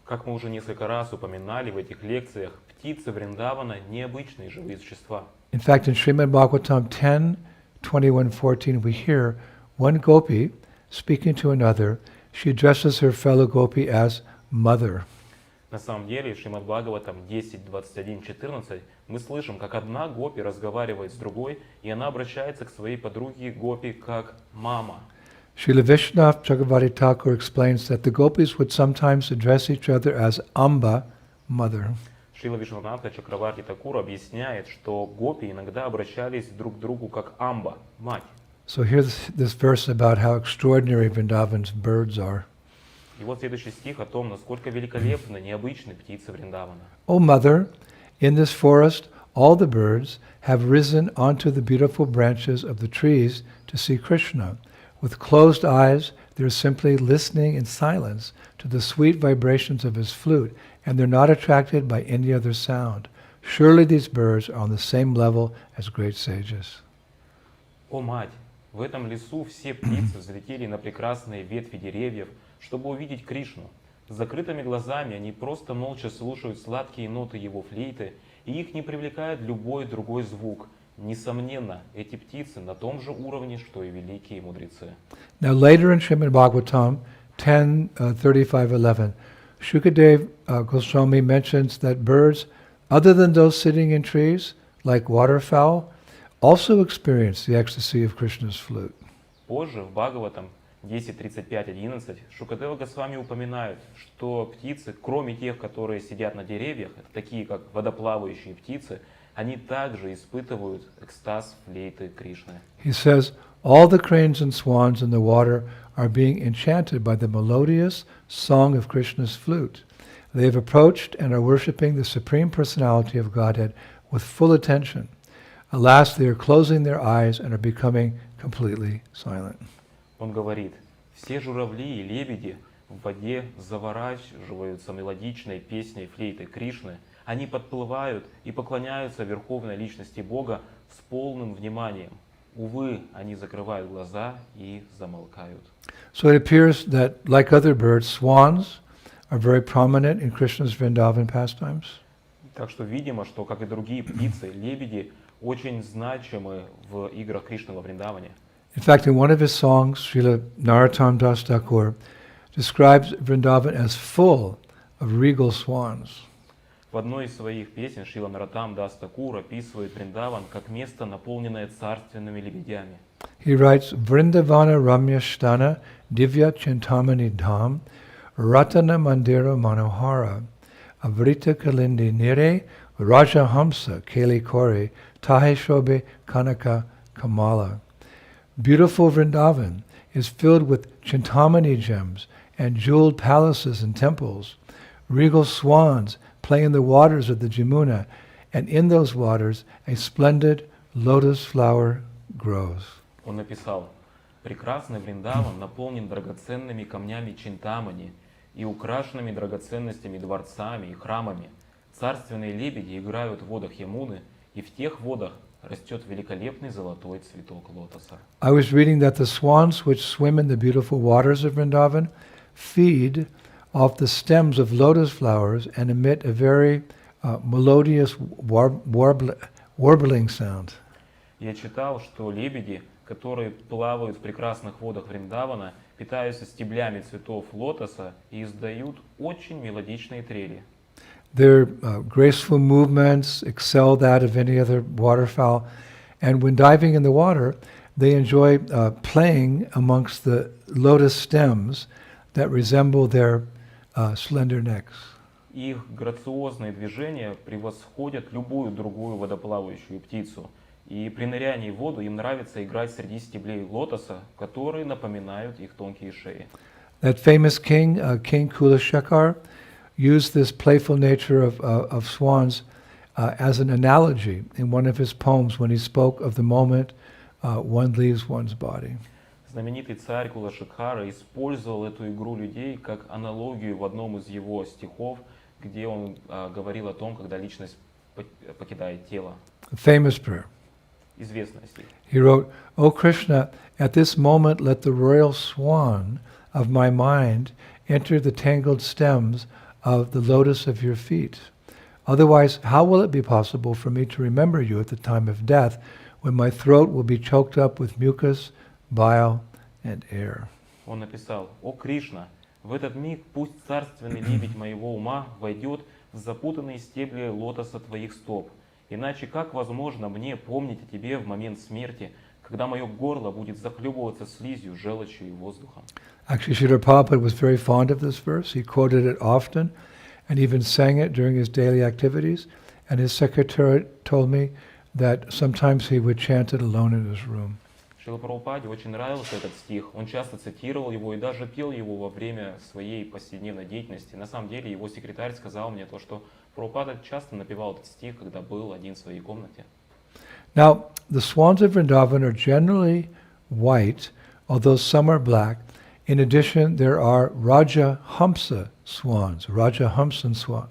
Как мы уже несколько раз упоминали в этих лекциях, птицы Вриндавана необычные живые существа. In fact, in Srimad Bhagavatam 10:21-14, we hear one gopi speaking to another. She addresses her fellow gopi as mother. На самом деле, в Шримад Бхагаватам 10.21.14 мы слышим, как одна гопи разговаривает с другой, и она обращается к своей подруге гопи как мама. Srila Vishwanath Chakravarti Thakur explains that the gopis would sometimes address each other as Amba, mother. Шрила Вишванатха Чакраварти Такур объясняет, что гопи иногда обращались друг к другу как Амба, мать. So here's this verse about how extraordinary Vrindavan's birds are. И вот следующий стих о том, насколько великолепны, необычны птицы Вриндавана. O mother, in this forest all the birds have risen onto the beautiful branches of the trees to see Krishna. With closed eyes, they're simply listening in silence to the sweet vibrations of his flute, and they're not attracted by any other sound. Surely these birds are on the same level as great sages. О мать, в этом лесу все птицы взлетели на прекрасные ветви деревьев, чтобы увидеть Кришну. С закрытыми глазами они просто молча слушают сладкие ноты его флейты, и их не привлекает любой другой звук. Несомненно, эти птицы на том же уровне, что и великие мудрецы. Now later in Srimad Bhagavatam 10:35-11, Shukadev Goswami mentions that birds, other than those sitting in trees, like waterfowl, also experience the ecstasy of Krishna's flute. Позже в Бхагаватам 10.35.11 Шукадева Госвами упоминают, что птицы, кроме тех, которые сидят на деревьях, это такие как водоплавающие птицы, они также испытывают экстаз флейты Кришны. He says, all the cranes and swans in the water are being enchanted by the melodious song of Krishna's flute. They have approached and are worshipping the Supreme Personality of Godhead with full attention. Alas, they are closing their eyes and are becoming completely silent. Он говорит, все журавли и лебеди в воде завораживаются мелодичной песней флейты Кришны. Они подплывают и поклоняются Верховной Личности Бога с полным вниманием. Увы, они закрывают глаза и замолкают. So it appears that, like other birds, swans are very prominent in Krishna's Vrindavan pastimes. Так что видимо, что, как и другие птицы, лебеди очень значимы в играх Кришны во Вриндаване. In fact, in one of his songs, Srila Narottam Das Thakur describes Vrindavan as full of regal swans. В одной из своих песен Шрила Наротам Дас Такур описывает Вриндаван как место, наполненное царственными лебедями. He writes, Vrindavana Ramya Sthana Divya Chintamani Dham Ratana Mandira Manohara Avrita Kalindi Nire Raja Hamsa Keli Kore Tahe Shobe Kanaka Kamala. Beautiful Vrindavan is filled with Chintamani gems and jeweled palaces and temples. Regal swans play in the waters of the Jamuna, and in those waters a splendid lotus flower grows. Он написал, прекрасный Вриндаван наполнен драгоценными камнями Чинтамани и украшенными драгоценностями дворцами и храмами. Царственные лебеди играют в водах Ямуны, и в тех водах растет великолепный золотой цветок лотоса. I was reading that the swans which swim in the beautiful waters of Vrindavan feed off the stems of lotus flowers and emit a very melodious warbling sound. Я читал, что лебеди, которые плавают в прекрасных водах Вриндавана, питаются стеблями цветов лотоса и издают очень мелодичные трели. Their graceful movements excel that of any other waterfowl, and when diving in the water, they enjoy playing amongst the lotus stems that resemble their slender necks. Их грациозные движения превосходят любую другую водоплавающую птицу. И при нырянии в воду им нравится играть среди стеблей лотоса, которые напоминают их тонкие шеи. That famous king, King Kulashekar, used this playful nature of swans as an analogy in one of his poems when he spoke of the moment one leaves one's body. Знаменитый царь Кулашикхара использовал эту игру людей как аналогию в одном из его стихов, где он говорил о том, когда личность покидает тело. A famous prayer. Известный стих. He wrote, O Krishna, at this moment let the royal swan of my mind enter the tangled stems of the lotus of your feet. Otherwise, how will it be possible for me to remember you at the time of death, when my throat will be choked up with mucus, bile, and air? Он написал: «О Кришна, в этот миг пусть царственный лебедь моего ума войдет в запутанные стебли лотоса твоих стоп. Иначе как возможно мне помнить о тебе в момент смерти, когда мое горло будет захлебываться слизью, желчью и воздухом?» Actually, Srila Prabhupada was very fond of this verse. He quoted it often and even sang it during his daily activities. And his secretary told me that sometimes he would chant it alone in his room. Шриле Прабхупаде очень нравился этот стих, он часто цитировал его и даже пел его во время своей повседневной деятельности. На самом деле его секретарь сказал мне то, что Прабхупада часто напевал этот стих, когда был один в своей комнате. Now, the swans of Vrindavan are generally white, although some are black. In addition, there are Rajahamsa swans, Rajahamsan swans,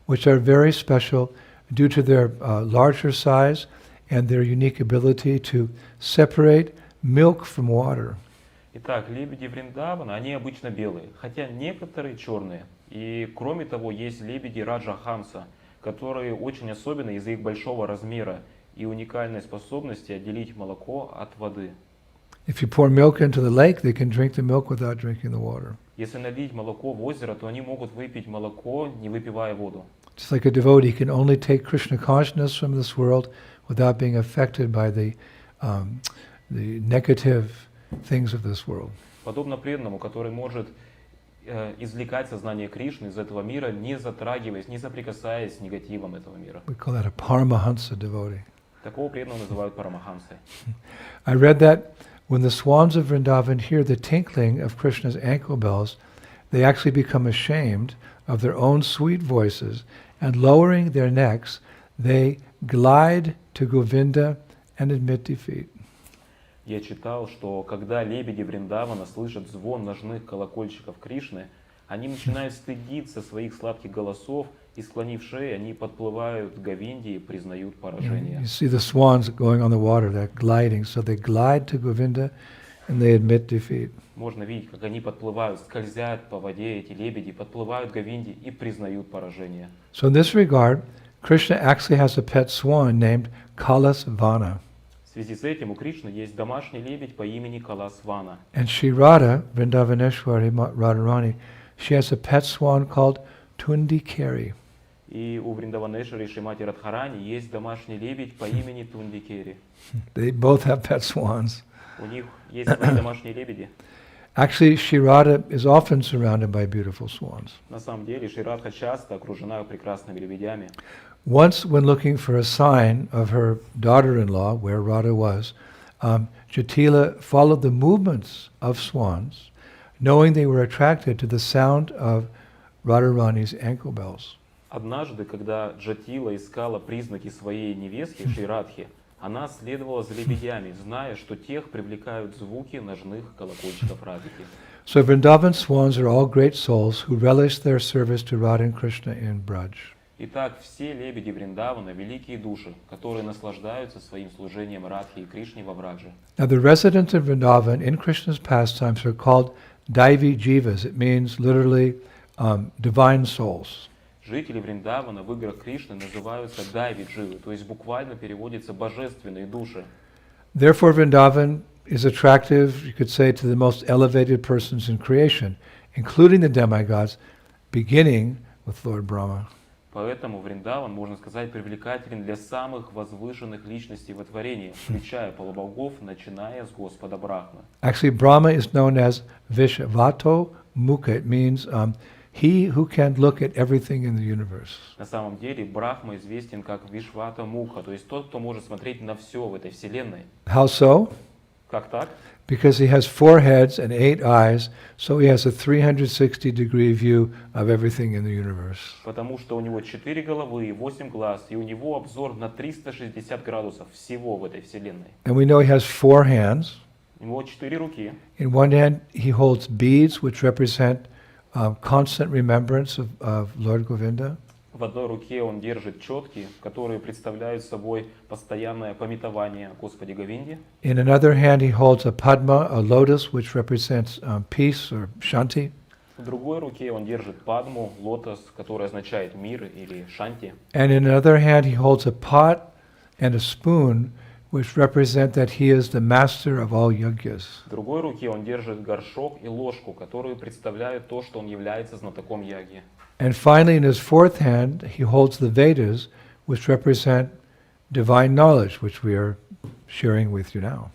which are very special due to their larger size and their unique ability to separate milk from water. Итак, лебеди Вриндавана, они обычно белые, хотя некоторые черные. И кроме того, есть лебеди Раджа Хамса, которые очень особенны из-за их большого размера и уникальной способности отделить молоко от воды. If you pour milk into the lake, they can drink the milk without drinking the water. Если налить молоко в озеро, то они могут выпить молоко, не выпивая воду. Just like a devotee can only take Krishna consciousness from this world without being affected by the negative things of this world. Подобно преданному, который может извлекать сознание Кришны из этого мира, не затрагиваясь, не соприкасаясь с негативом этого мира. We call that a Paramahansa devotee. Такого преданного называют парамахамсой. I read that when the swans of Vrindavan hear the tinkling of Krishna's ankle bells, they actually become ashamed of their own sweet voices, and lowering their necks, they glide to Govinda and admit defeat. Я читал, что когда лебеди Вриндавана слышат звон ножных колокольчиков Кришны, они начинают стыдиться своих сладких голосов, и, склонив шеи, они подплывают к Говинде и признают поражение. You see the swans going on the water, they're gliding, so they glide to Govinda and they admit defeat. Можно видеть, как они подплывают, скользят по воде, эти лебеди, подплывают к Говинде и признают поражение. So in this regard, Krishna actually has a pet swan named Kalasvana. В связи с этим у Кришны есть домашний лебедь по имени Каласвана. And Shri Radha, Vrindavaneshwari Radharani, she has a pet swan called Tundikeri. И у Вриндаванешвари Шримати Радхарани есть домашний лебедь по имени Тундикери. They both have pet swans. У них есть свои домашние лебеди. Actually, Shri Radha is often surrounded by beautiful swans. На самом деле Шри Радха часто окружена прекрасными лебедями. Once, when looking for a sign of her daughter-in-law, where Radha was, Jatila followed the movements of swans, knowing they were attracted to the sound of Radharani's ankle bells. Однажды, когда Джатила искала признаки своей невестки Шри Радхи, она следовала за лебедями, зная, что тех привлекают звуки ножных колокольчиков Радхи. So Vrindavan swans are all great souls who relish their service to Radha and Krishna in Braj. Итак, все лебеди Вриндавана — великие души, которые наслаждаются своим служением Радхи и Кришне во Брадже. Now the residents of Vrindavan in Krishna's pastimes are called Daivi Jivas. It means literally divine souls. Жители Вриндавана в играх Кришны называются дайви-дживы, то есть буквально переводится «божественные души». Therefore Vrindavan is attractive, you could say, to the most elevated persons in creation, including the demigods, beginning with Lord Brahma. Поэтому Вриндаван, можно сказать, привлекателен для самых возвышенных личностей во творении, включая полубогов, начиная с Господа Брахмы. Actually, Brahma is known as Vishvato Mukha. It means he who can look at everything in the universe. На самом деле Брахма известен как Вишвата Муха, то есть тот, кто может смотреть на все в этой вселенной. How so? Как так? Because he has 4 heads and 8 eyes, so he has a 360-degree view of everything in the universe. Потому что у него 4 головы и 8 глаз, и у него обзор на 360 градусов всего в этой вселенной. And we know he has 4 hands. У него 4 руки. In one hand, he holds beads, which represent constant remembrance of Lord Govinda. В одной руке он держит четки, которые представляют собой постоянное памятование о Господе Говинде. In another hand, he holds a padma, a lotus, which represents peace or shanti. В другой руке он держит падму, лотос, который означает мир или шанти. And in another hand he holds a pot and a spoon, which represent that he is the master of all yajnas. В другой руке он держит горшок и ложку, которые представляют то, что он является знатоком яги. And finally in his fourth hand he holds the Vedas, which represent divine knowledge, which we are sharing with you now.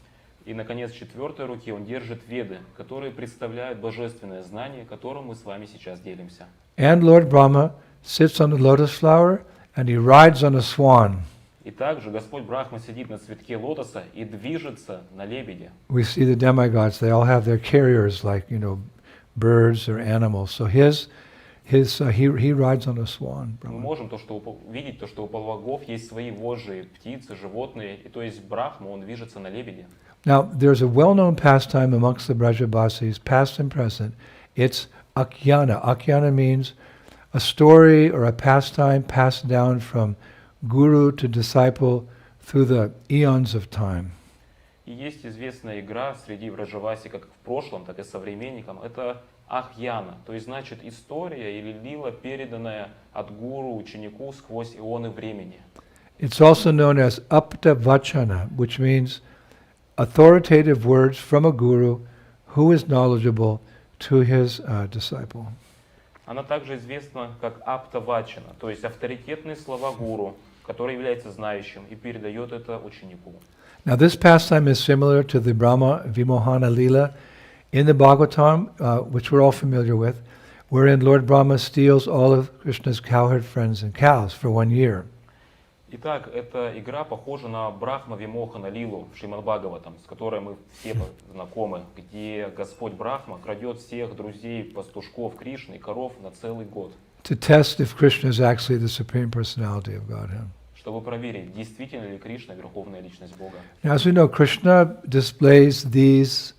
И, наконец, в четвертой руке он держит веды, которые представляют божественное знание, которым мы с вами сейчас делимся. And Lord Brahma sits on the lotus flower and he rides on a swan. И также Господь Брахма сидит на цветке лотоса и движется на лебеде. We see the demigods, they all have their carriers like, birds or animals. So he rides on a swan. Мы можем видеть, что у полубогов есть свои вожжи, птицы, животные, и то есть Брахма, он движется на лебеде. Now, there's a well-known pastime amongst the Brajabasis, past and present. It's Akhyana. Akhyana means a story or a pastime passed down from guru to disciple through the eons of time. И есть известная игра среди Враджаваси, как в прошлом, так и современникам. Это ахьяна, то есть значит история или лила, переданная от гуру ученику сквозь ионы времени. It's also known as apta vachana, which means authoritative words from a guru who is knowledgeable to his disciple. Она также известна как аптавачана, то есть авторитетные слова гуру, который является знающим и передает это ученику. Now this pastime is similar to the Brahma Vimohana Lila in the Bhagavatam, which we're all familiar with, wherein Lord Brahma steals all of Krishna's cowherd friends and cows for 1 year. Итак, эта игра похожа на Брахма Вимохана Лилу в Шримад Бхагаватам, с которой мы все знакомы, где Господь Брахма крадет всех друзей, пастушков Кришны и коров на целый год. To test if Krishna is actually the Supreme Personality of Godhead. Чтобы проверить, действительно ли Кришна Верховная Личность Бога. Now, as we know, Krishna displays these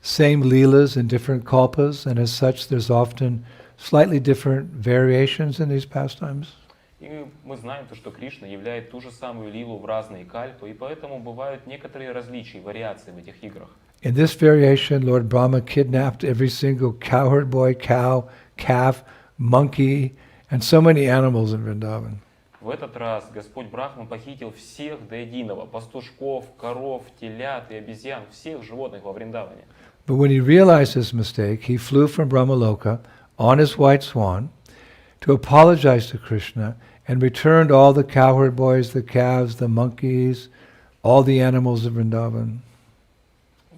same leelas in different kalpas, and as such, there's often slightly different variations in these pastimes. И мы знаем, что Кришна являет ту же самую лилу в разные кальпы, и поэтому бывают некоторые различия, вариации в этих играх. In this variation, Lord Brahma kidnapped every single cowherd boy, cow, calf, monkey, and so many animals in Vrindavan. В этот раз Господь Брахма похитил всех до единого, пастушков, коров, телят и обезьян, всех животных во Вриндаване. But when he realized his mistake, he flew from Brahmaloka on his white swan to apologize to Krishna and returned all the cowherd boys, the calves, the monkeys, all the animals of Vrindavan.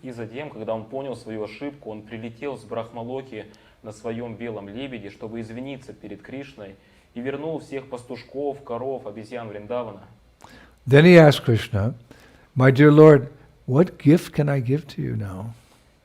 И затем, когда он понял свою ошибку, он прилетел с Брахмалоки на своем белом лебеде, чтобы извиниться перед Кришной, и вернул всех пастушков, коров, обезьян Вриндавана. Then he asked Krishna, "My dear Lord, what gift can I give to you now?"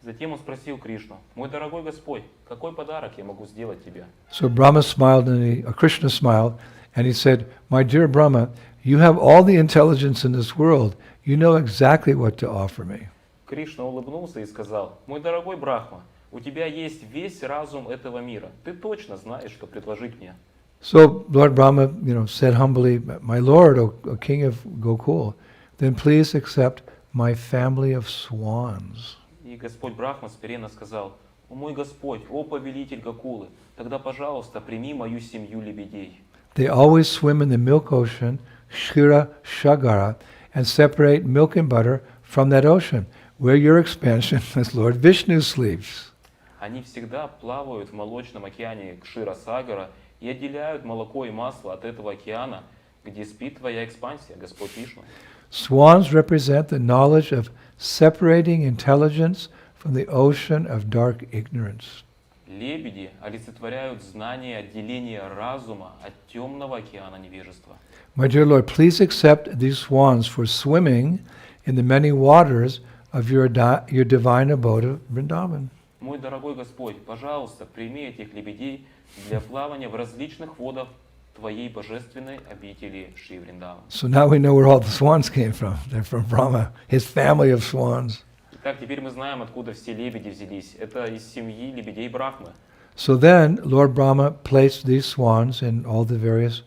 Затем он спросил Кришну: «Мой дорогой Господь, какой подарок я могу сделать тебе?» So Brahma smiled and Krishna smiled and he said, "My dear Brahma, you have all the intelligence in this world. You know exactly what to offer me." Кришна улыбнулся и сказал: «Мой дорогой Брахма, у тебя есть весь разум этого мира. Ты точно знаешь, что предложить мне». So Lord Brahma, said humbly, "My Lord, O King of Gokul, then please accept my family of swans." И Господь Брахма смиренно сказал: «О мой Господь, о повелитель Гокулы, тогда, пожалуйста, прими мою семью лебедей». They always swim in the milk ocean, Kshira Shagara, and separate milk and butter from that ocean, where your expansion as Lord Vishnu sleeps. Они всегда плавают в молочном океане Кшира-Сагара и отделяют молоко и масло от этого океана, где спит твоя экспансия, Господь Вишну. Swans represent the knowledge of separating intelligence from the ocean of dark ignorance. Лебеди олицетворяют знание отделения разума от темного океана невежества. My dear Lord, please accept these swans for swimming in the many waters of your divine abode of Vrindavan. Мой дорогой Господь, пожалуйста, прими этих лебедей для плавания в различных водах твоей божественной обители Шри Вриндаван. So now we know where all the swans came from. They're from Brahma, his family of swans. Итак, теперь мы знаем, откуда все лебеди взялись. Это из семьи лебедей Брахмы. So then Lord Brahma placed these swans in all the various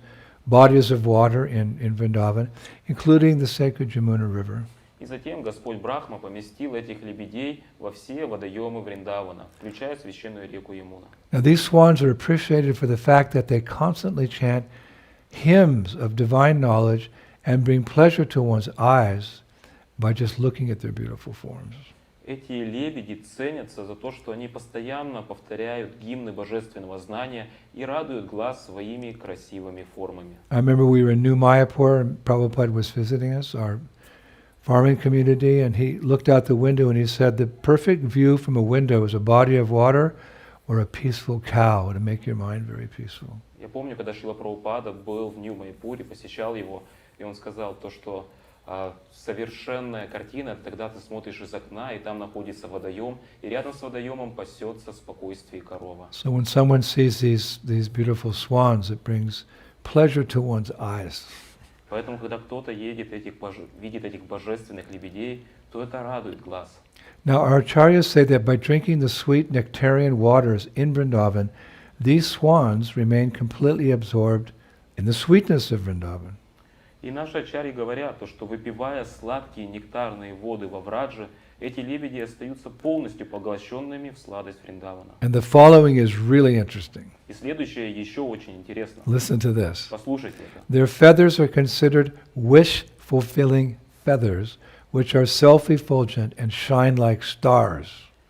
bodies of water in Vrindavan, including the sacred Yamuna River. И затем Господь Брахма поместил этих лебедей во все водоемы Вриндавана, включая священную реку Ямуна. Now these swans are appreciated for the fact that they constantly chant hymns of divine knowledge and bring pleasure to one's eyes by just looking at their beautiful forms. Эти лебеди ценятся за то, что они постоянно повторяют гимны божественного знания и радуют глаз своими красивыми формами. I remember we were in New Mayapur and Prabhupada was visiting us, our farming community, and he looked out the window and he said, the perfect view from a window is a body of water or a peaceful cow to make your mind very peaceful. Я помню, когда Шрила Прабхупада был в Нью-Майпуре, посещал его, и он сказал то, что совершенная картина — это когда ты смотришь из окна, и там находится водоем, и рядом с водоемом пасется спокойствие корова. So when someone sees these beautiful swans, it brings pleasure to one's eyes. Поэтому, когда кто-то видит этих божественных лебедей, то это радует глаз. Now our acharyas say that by drinking the sweet nectarian waters in Vrindavan, these swans remain completely absorbed in the sweetness of Vrindavan. И наши ачарьи говорят, то, что выпивая сладкие нектарные воды во Врадже, эти лебеди остаются полностью поглощенными в сладость Вриндавана. And the following is really interesting. И следующее еще очень интересно. Listen to this. Послушайте это. Their feathers are considered wish-fulfilling feathers, which are self-effulgent and shine like stars.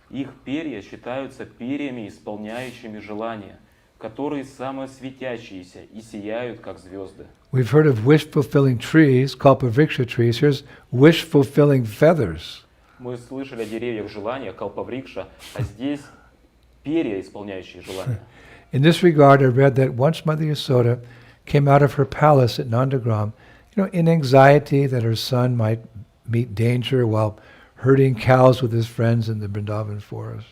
Их перья считаются перьями, исполняющими желания, которые самосветящиеся и сияют, как звезды. We've heard of wish-fulfilling trees, kalpavriksha trees. Here's wish-fulfilling feathers. Мы слышали о деревьях желания, калпаврикша, а здесь перья, исполняющие желания. In this regard, I read that once Mother Yasoda came out of her palace at Nandagram, in anxiety that her son might meet danger while herding cows with his friends in the Vrindavan forest.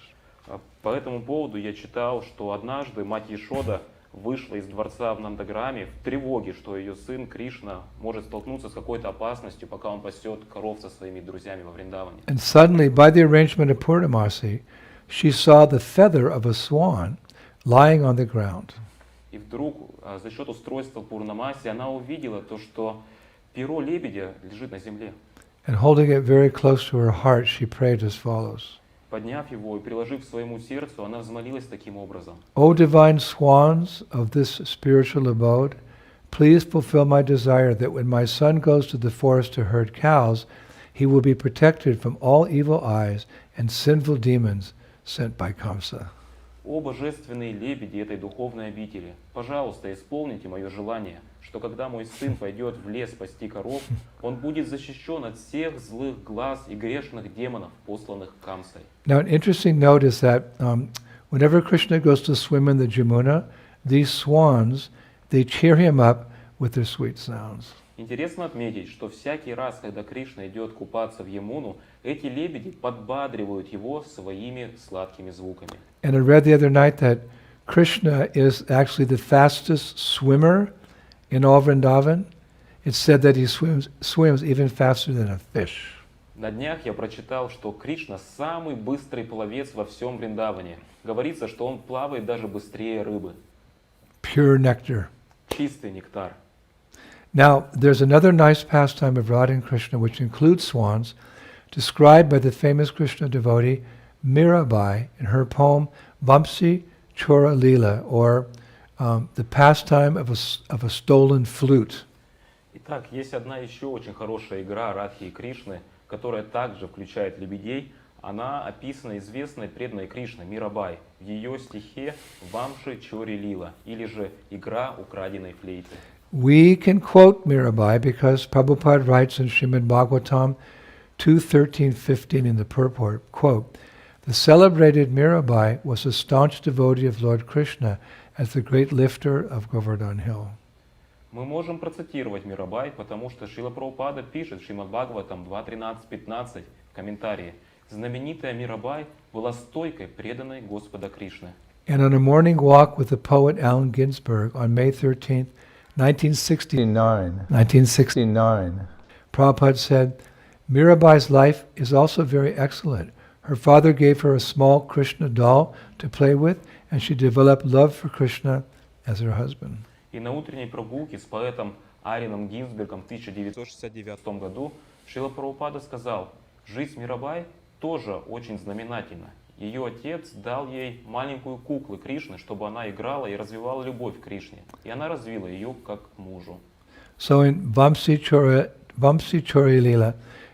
По этому поводу я читал, что однажды мать Яшода вышла из дворца в Нандаграме в тревоге, что ее сын Кришна может столкнуться с какой-то опасностью, пока он пасет коров со своими друзьями во Вриндаване. And suddenly, by the arrangement of Purnamasi, she saw the feather of a swan lying on the ground. И вдруг, за счет устройства Пурнамаси, она увидела то, что перо лебедя лежит на земле. And holding it very close to her heart, she prayed as follows. Подняв его и приложив к своему сердцу, она взмолилась таким образом. O divine swans of this spiritual abode, please fulfill my desire that when my son goes to the forest to herd cows, he will be protected from all evil eyes and sinful demons sent by Kamsa. О божественные лебеди этой духовной обители, пожалуйста, исполните мое желание, что когда мой сын пойдет в лес пасти коров, он будет защищен от всех злых глаз и грешных демонов, посланных Камсой. Now, an interesting note is that whenever Krishna goes to swim in the Jamuna, these swans, they cheer him up with their sweet sounds. Интересно отметить, что всякий раз, когда Кришна идет купаться в Ямуну, эти лебеди подбадривают его своими сладкими звуками. And I read the other night that Krishna is actually the fastest swimmer in all Vrindavan. It's said that he swims even faster than a fish. На днях я прочитал, что Кришна самый быстрый пловец во всем Вриндаване. Говорится, что он плавает даже быстрее рыбы. Pure nectar. Чистый нектар. Now, there's another nice pastime of Radha and Krishna which includes swans, described by the famous Krishna devotee Mirabai in her poem Vamsi Chora Leela, or the pastime of a stolen flute. Итак, есть одна еще очень хорошая игра Радхи и Кришны, которая также включает лебедей. Она описана известной преданной Кришны Мирабай в ее стихе «Вамши Чори Лила», или же «Игра украденной флейты». We can quote Mirabai because Prabhupada writes in Srimad Bhagavatam 2:13-15 in the purport, quote, the celebrated Mirabai was a staunch devotee of Lord Krishna as the great lifter of Govardhan Hill. Мы можем процитировать Мирабай, потому что Шрила Прабхупада пишет в Шримад Бхагаватам 2.13-15 в комментарии. Знаменитая Мирабай была стойкой, преданной Господа Кришны. And on a morning walk with the poet Allen Ginsberg on May 13th, 1969, Prabhupada said, Mirabai's life is also very excellent. Her father gave her a small Krishna doll to play with, and she developed love for Krishna as her husband. И на утренней прогулке с поэтом Арином Гинзбергом в 1969 году Шрила Прабхупада сказал, жизнь Мирабай тоже очень знаменательна. Ее отец дал ей маленькую куклу Кришны, чтобы она играла и развивала любовь к Кришне. И она развила ее как к мужу. So in Vamsi Chori Lila,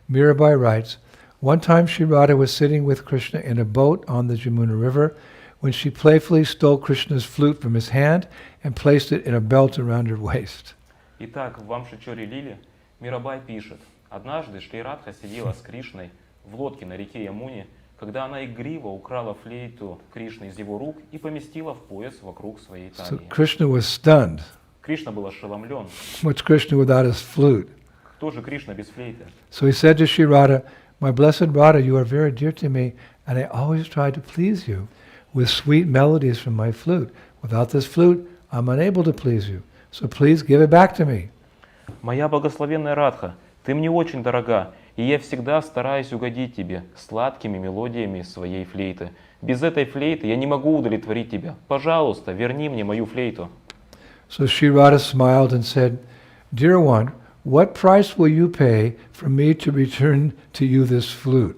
Mirabai writes, one time Sri Radha was sitting with Krishna in a boat on the Jamuna River when she playfully stole Krishna's flute from his hand and placed it in a belt around her waist. Итак, в Вамшичоре Лиле Мирабай пишет, однажды Шри Радха сидела с Кришной в лодке на реке Ямуне, когда она игриво украла флейту Кришны из его рук и поместила в пояс вокруг своей So талии. Krishna was stunned. Кришна был ошеломлен. What's Krishna without his flute? Кто же Кришна без флейты? So he said to Sri Radha, my blessed Radha, you are very dear to me, and I always try to please you with sweet melodies from my flute. Without this flute, I'm unable to please you. So please give it back to me. Моя благословенная Радха, ты мне очень дорога, и я всегда стараюсь угодить тебе сладкими мелодиями своей флейты. Без этой флейты я не могу удовлетворить тебя. Пожалуйста, верни мне мою флейту. So Sri Radha smiled and said, dear one, what price will you pay for me to return to you this flute?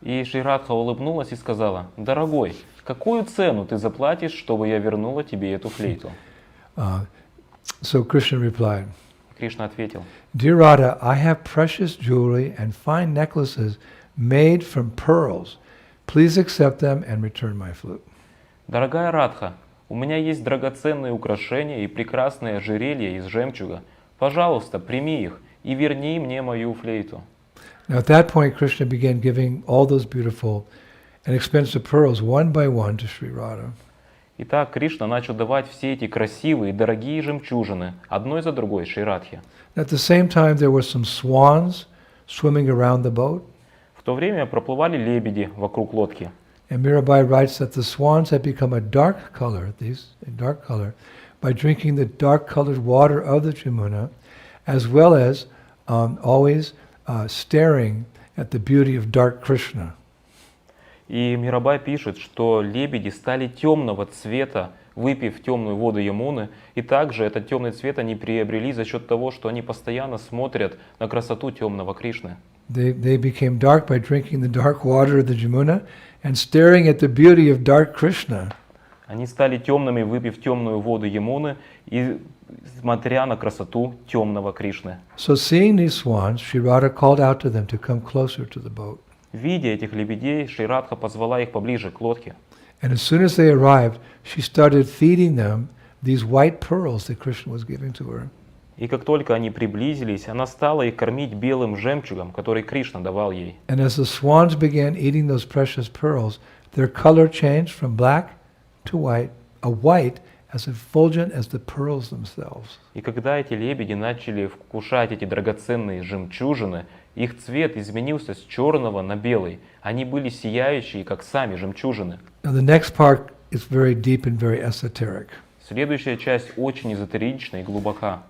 И Шри Радха улыбнулась и сказала, дорогой, какую цену ты заплатишь, чтобы я вернула тебе эту флейту? So Krishna replied, Кришна ответил, dear Radha, I have precious jewelry and fine necklaces made from pearls. Please accept them and return my flute. дорогая Радха, у меня есть драгоценные украшения и прекрасные ожерелья из жемчуга. Пожалуйста, прими их и верни мне мою флейту. Now at that point, Krishna began giving all those beautiful and expensive pearls one by one to Sri Radha. Итак, Кришна начал давать все эти красивые и дорогие жемчужины, одной за другой Шри Радхе. At the same time, there were some swans swimming around the boat. В то время проплывали лебеди вокруг лодки. And Mirabai writes that the swans had become a dark color by drinking the dark-colored water of the Jamuna, as well as always staring at the beauty of dark Krishna. И Мирабай пишет, что лебеди стали темного цвета, выпив темную воду Ямуны, и также этот темный цвет они приобрели за счет того, что они постоянно смотрят на красоту темного Кришны. They became dark by drinking the dark water of the Jamuna and staring at the beauty of dark Krishna. Они стали темными, выпив темную воду Ямуны и смотря на красоту темного Кришны. So seeing these swans, Sri Radha called out to them to come closer to the boat. Видя этих лебедей, Шри Радха позвала их поближе к лодке. And as soon as they arrived, she started feeding them these white pearls that Krishna was giving to her. И как только они приблизились, она стала их кормить белым жемчугом, который Кришна давал ей. And as the swans began eating those precious pearls, their color changed from black to white, a white as effulgent as the pearls themselves. И когда эти лебеди начали вкушать эти драгоценные жемчужины, их цвет изменился с черного на белый. Они были сияющие, как сами жемчужины. Now the next part is very deep and very esoteric. Следующая часть очень эзотерична и глубока.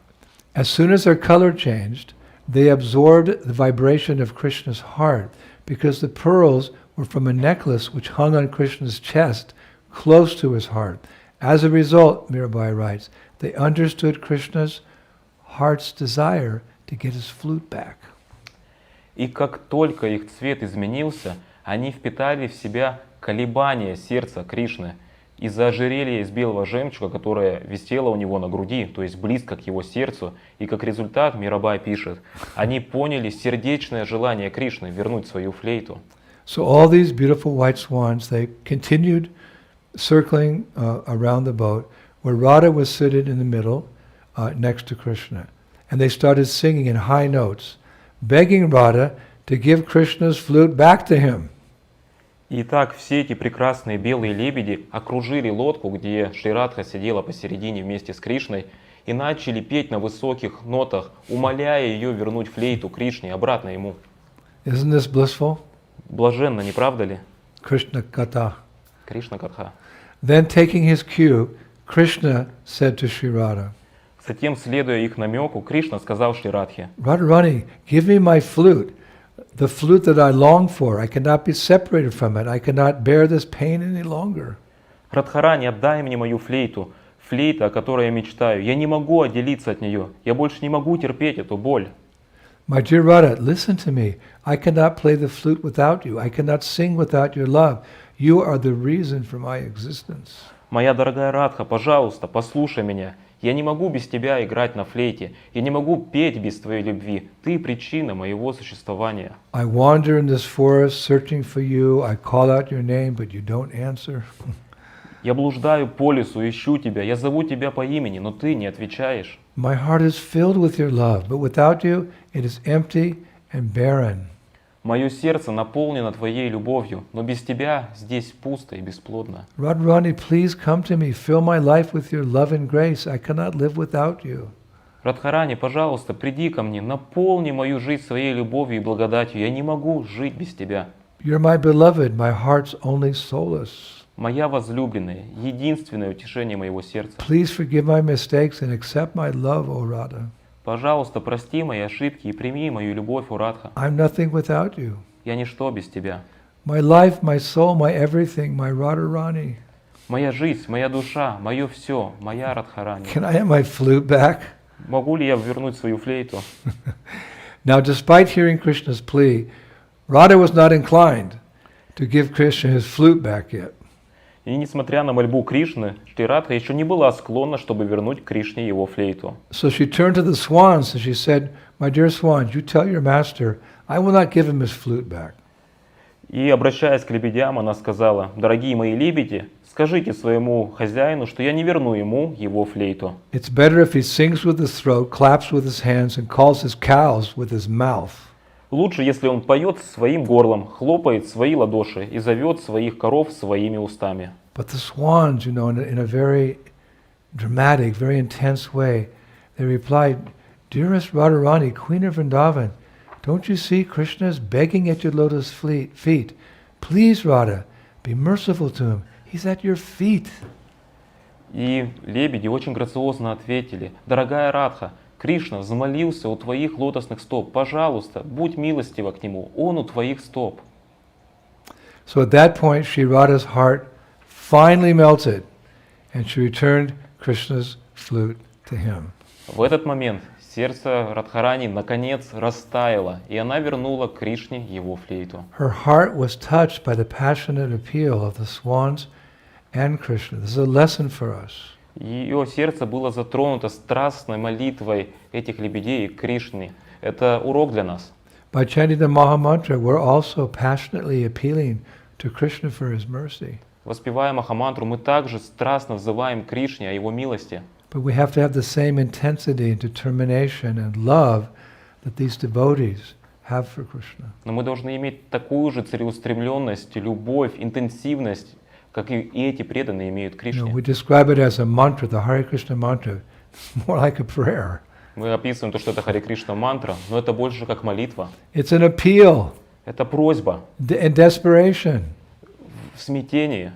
As soon as their color changed, they absorbed the vibration of Krishna's heart because the pearls were from a necklace which hung on Krishna's chest close to his heart. As a result, Mirabai writes, they understood Krishna's heart's desire to get his flute back. И как только их цвет изменился, они впитали в себя колебания сердца Кришны из-за ожерелья из белого жемчуга, которое висело у него на груди, то есть близко к его сердцу. И как результат, Мирабай пишет, они поняли сердечное желание Кришны вернуть свою флейту. So all these beautiful white swans, they continued circling around the boat, where Radha was seated in the middle next to Krishna. And they started singing in high notes, begging Radha to give Krishna's flute back to him. Итак, все эти прекрасные белые лебеди окружили лодку, где Шри Радха сидела посередине вместе с Кришной, и начали петь на высоких нотах, умоляя ее вернуть флейту Кришне обратно ему. Isn't this blissful? Блаженно, не правда ли? Krishna Katha. Кришна Катха. Then taking his cue, Krishna said to Sri Radha, Затем, следуя их намеку, Кришна сказал Шри Радхе, Radharani, give me my flute, the flute that I long for. I cannot be separated from it. I cannot bear this pain any longer. Радхарани, отдай мне мою флейту, флейта, о которой я мечтаю. Я не могу отделиться от нее. Я больше не могу терпеть эту боль. My dear Radha, listen to me. I cannot play the flute without you. I cannot sing without your love. You are the reason for my existence. Моя дорогая Радха, пожалуйста, послушай меня. Я не могу без тебя играть на флейте. Я не могу петь без твоей любви. Ты причина моего существования. I wander in this forest searching for you. I call out your name, but you don't answer. Я блуждаю по лесу, ищу тебя. Я зову тебя по имени, но ты не отвечаешь. My heart is filled with your love, but without you, it is empty and barren. Мое сердце наполнено твоей любовью, но без тебя здесь пусто и бесплодно. Radharani, please come to me. Fill my life with your love and grace. I cannot live without you. Радхарани, пожалуйста, приди ко мне, наполни мою жизнь своей любовью и благодатью. Я не могу жить без тебя. You're my beloved, my heart's only solace. Моя возлюбленная, единственное утешение моего сердца. Please forgive my mistakes and accept my love, O Radha. Пожалуйста, прости мои ошибки и прими мою любовь, о Радха. I'm nothing without you. Я ничто без тебя. My life, my soul, my everything, my Radharani. Моя жизнь, моя душа, мое все, моя Радхарани. Can I have my flute back? Могу ли я вернуть свою флейту? Now, despite hearing Krishna's plea, Radha was not inclined to give Krishna his flute back yet. И несмотря на мольбу Кришны, Шри Радха еще не была склонна, чтобы вернуть Кришне его флейту. So she turned to the swans and she said, "My dear swans, you tell your master, I will not give him his flute back." И, обращаясь к лебедям, она сказала: «Дорогие мои лебеди, скажите своему хозяину, что я не верну ему его флейту. It's better if he sings with his throat, claps with his hands, and calls his cows with his mouth. Лучше, если он поет своим горлом, хлопает свои ладоши и зовет своих коров своими устами». But the swans, in a very dramatic, very intense way, they replied, "Dearest Radharani, Queen of Vrindavan, don't you see Krishna is begging at your lotus feet? Please, Radha, be merciful to him. He's at your feet." И лебеди очень грациозно ответили: «Дорогая Радха, Кришна взмолился у твоих лотосных стоп. Пожалуйста, будь милостива к нему, он у твоих стоп». So at that point, Sri Radha's heart finally melted, and she returned Krishna's flute to him. В этот момент сердце Радхарани наконец растаяло, и она вернула Кришне его флейту. Her heart was touched by the passionate appeal of the swans and Krishna. This is a lesson for us. Ее сердце было затронуто страстной молитвой этих лебедей к Кришне. Это урок для нас. By chanting the Maha Mantra, we're also passionately appealing to Krishna for his mercy. Воспевая Махамантру, мы также страстно взываем Кришне о его милости. But we have to have the same intensity and determination and love that these devotees have for Krishna. Но мы должны иметь такую же целеустремленность, любовь, интенсивность, как и эти преданные имеют к Кришне. We describe it as a mantra, the Hare Krishna mantra. It's more like a prayer. Мы описываем то, что это Харе Кришна мантра, но это больше как молитва. It's an appeal. Это просьба. In desperation. В смятении.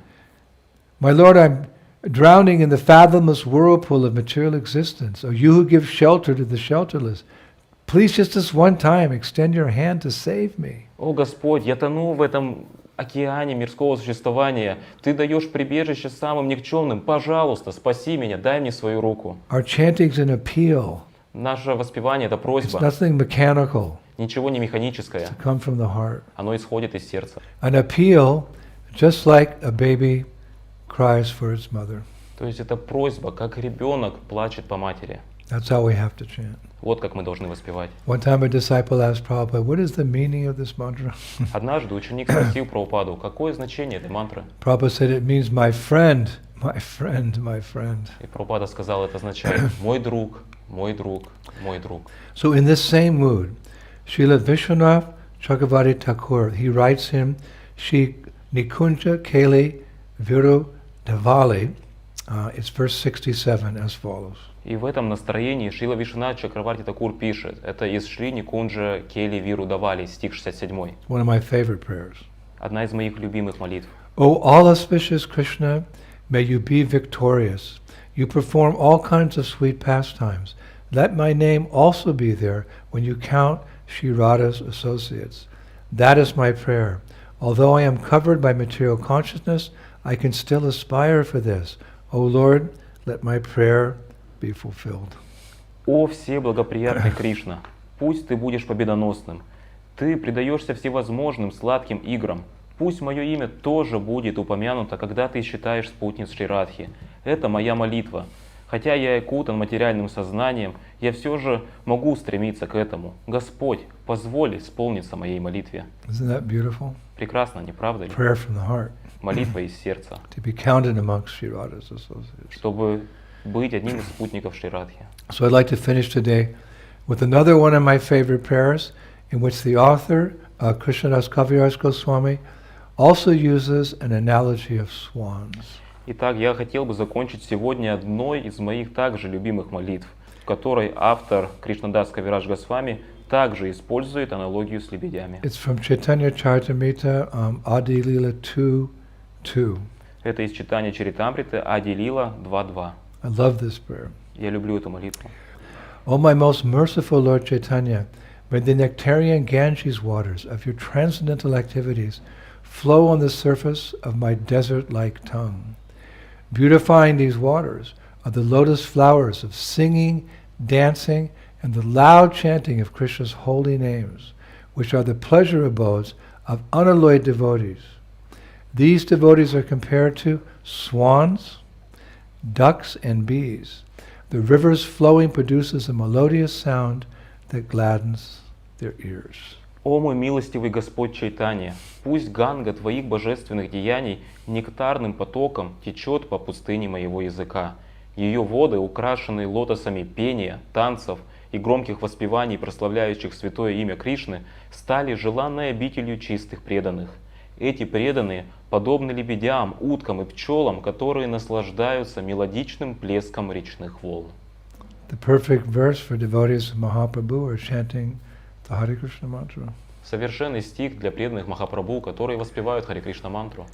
My Lord, I'm drowning in the fathomless whirlpool of material existence. O you who give shelter to the shelterless, please just this one time extend your hand to save me. О Господь, я тону в этом океане мирского существования. Ты даешь прибежище самым никчемным. Пожалуйста, спаси меня, дай мне свою руку. Our chanting is an appeal. Наше воспевание — это It's просьба. nothing mechanical. Ничего не механическое. To come from the heart. Оно исходит из сердца. An appeal, just like a baby cries for its mother. То есть это просьба, как ребенок плачет по матери. That's how we have to chant. Вот как мы должны воспевать. One time a disciple asked Prabhupada, what is the meaning of this mantra? Однажды ученик спросил Прабхупаду, какое значение этой мантры? Prabhupada said, it means my friend, my friend, my friend. И Прабхупада сказал, это означает мой друг, мой друг, мой друг. So in this same mood, Srila Vishwanath Chakravarti Thakur, he writes him, Shri Nikunja Keli Viru Davali, it's verse 67 as follows. И в этом настроении Шрила Вишванат Чакраварти Такур пишет, это из Шри Никунджа Кели Виру Давали, стих 67. One of my favorite prayers. Одна из моих любимых молитв. O all auspicious Krishna, may you be victorious. You perform all kinds of sweet pastimes. Let my name also be there when you count Shri Radha's associates. That is my prayer. Although I am covered by material consciousness, I can still aspire for this. O Lord, let my prayer be fulfilled. О все благоприятный Кришна, Пусть ты будешь победоносным. Ты предаешься всевозможным сладким играм. Пусть мое имя тоже будет упомянуто, когда ты считаешь спутниц Шри Радхи. Это моя молитва. Хотя я окутан материальным сознанием, я все же могу стремиться к этому. Господь, позволь исполниться моей молитве. Isn't that beautiful? Прекрасно, не правда ли? Prayer from the heart. Молитва из сердца, To be counted amongst Sri Radha's associates. чтобы быть одним из спутников Шри Радхи. So I'd like to finish today with another one of my favorite prayers, in which the author, Krishnadas Kaviraj Goswami, also uses an analogy of swans. Итак, я хотел бы закончить сегодня одной из моих также любимых молитв, в которой автор Кришнадас Кавирадж Госвами также использует аналогию с лебедями. It's from Chaitanya Charitamrita, Adi Lila 2:2. Это из читания Чаритамриты Ади Лила 2.2. I love this prayer. Я люблю эту молитву. O my most merciful Lord Chaitanya, may the nectarian Ganges waters of your transcendental activities flow on the surface of my desert-like tongue. Beautifying these waters are the lotus flowers of singing, dancing, and the loud chanting of Krishna's holy names, which are the pleasure abodes of unalloyed devotees. These devotees are compared to swans, ducks, and bees. The river's flowing produces a melodious sound that gladdens their ears. О мой милостивый Господь Чайтанья, пусть ганга Твоих божественных деяний нектарным потоком течет по пустыне моего языка. Ее воды, украшенные лотосами пения, танцев и громких воспеваний, прославляющих святое имя Кришны, стали желанной обителью чистых преданных. Эти преданные подобны лебедям, уткам и пчелам, которые наслаждаются мелодичным плеском речных волн. The perfect verse for devotees of Mahaprabhu are chanting the Hare Krishna mantra. Совершенный стих для преданных Махапрабху, которые воспевают Харе Кришна мантру.